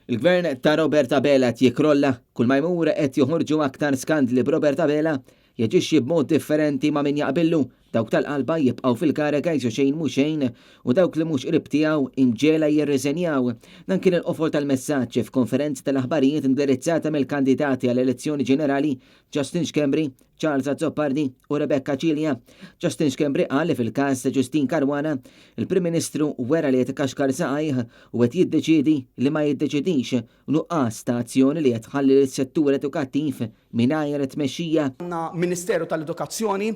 Il-gvern ta' Robert Abela jikrolla kull ma jmur qed joħorġu aktar skandli b'Robert Abela jaġixxi b'mod differenti ma' min jaqbillu dawk tal-qalba jibqgħu fil-kariga jgħidu xejn mhux xejn u dawk li mhux qrib tiegħu imġela jirriżenjaw. Dan kien il-qofol tal-messaġġ f'konferenza tal-aħbarijiet indirizzata mill-kandidati għall-elezzjoni ġenerali Justin Schembri, Charles Azzopardi u Rebecca Cilja. Justin Schembri qal li fil-każ ta' Justin Caruana il-Prim Ministru wera li qed ikaxkar saqajh u qed jiddeċiedi li ma jiddeċidix nuqqas ta' azzjoni li qed tħalli l-settur edukattiv mingħajr tmexxija. Għandna Ministeru tal-Edukazzjoni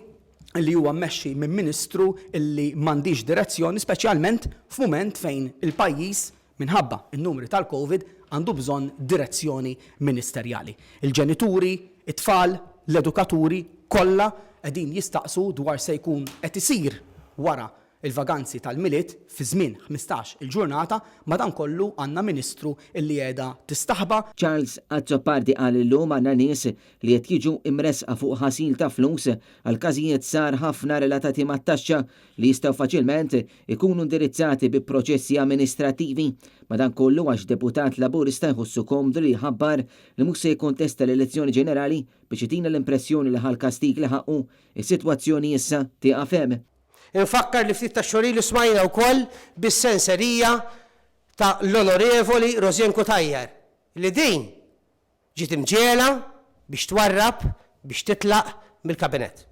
li huwa mmexxi minn Ministru illi m'għandix direzzjoni, speċjalment f'mument fejn il-pajjiż minħabba n-numri tal-Covid għandu bżonn direzzjoni ministerjali. Il-ġenituri, it-tfal, l-edukaturi kollha qegħdin jistaqsu dwar se jkun qed isir wara il-vaganzi tal-miliet fi żmien 15 il-ġurnata, madankollu għandna Ministru illi qiegħda tistaħba. Charles Azzopardi qal illum għandna nies li qed jiġu imresqa fuq ħasil ta' flus għal każijiet sar ħafna relatati mat-taxxa li jistgħu faċilment ikunu indirizzati bi proċessi amministrattivi. Madankollu għax deputat laburista jħossu komdu li jħabbar li mhux se jkontesta l-elezzjoni ġenerali biex itina l-impressjoni li ħal kastik li ħaqqu is-sitwazzjoni issa tieqaf hemm. Infakkar li ftit ta' xhur smajna wkoll bis-senserija ta' l-Onorevoli Rosjenko Tajjar li din ġiet imġiela biex twarrab biex titlaq mill-kabinett.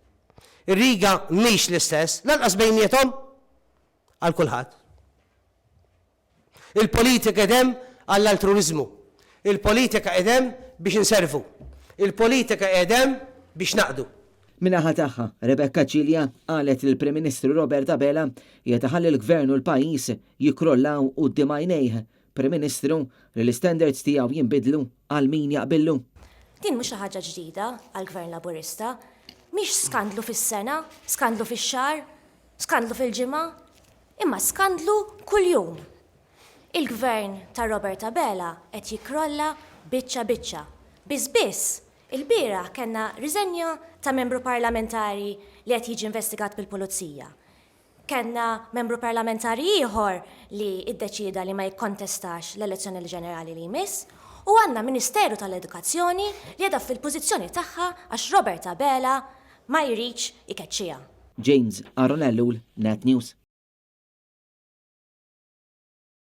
Ir-riga mhix l-istess, lanqas bejniethom għal kulħadd. Il-politika qedem għall-altruiżmu, il-politika qedem biex inservu, il-politika qedem biex naqdu. Minaħa tagħha, Rebecca Cilja qalet li l-Prim Ministru Robert Abela jetaħalli l-Gvern u l-pajjiż jikrollaw quddiem għajnejh Prim Ministru li l-standards tiegħu jinbidlu għal min jaqbillu. Din mhux xi ħaġa ġdida għall-Gvern Laburista, mhix skandlu fis-sena, skandlu fix-xahar, skandlu fil-ġimgħa, imma skandlu kuljum. Il-Gvern ta' Robert Abela qed jikrolla biċċa biċċa. Biss il-bira kellna riżenja ta' membru parlamentari li qed jiġi investigat bil-pulizija. Kellna membru parlamentari ieħor li iddeċida li ma jikkontestax l-elezzjoni ġenerali li jmiss u għandna Ministeru tal-Edukazzjoni li qiegħda fil-pożizzjoni tagħha għax Robert Abela ma jridx ikeċċiha. James Aronellu, Net News.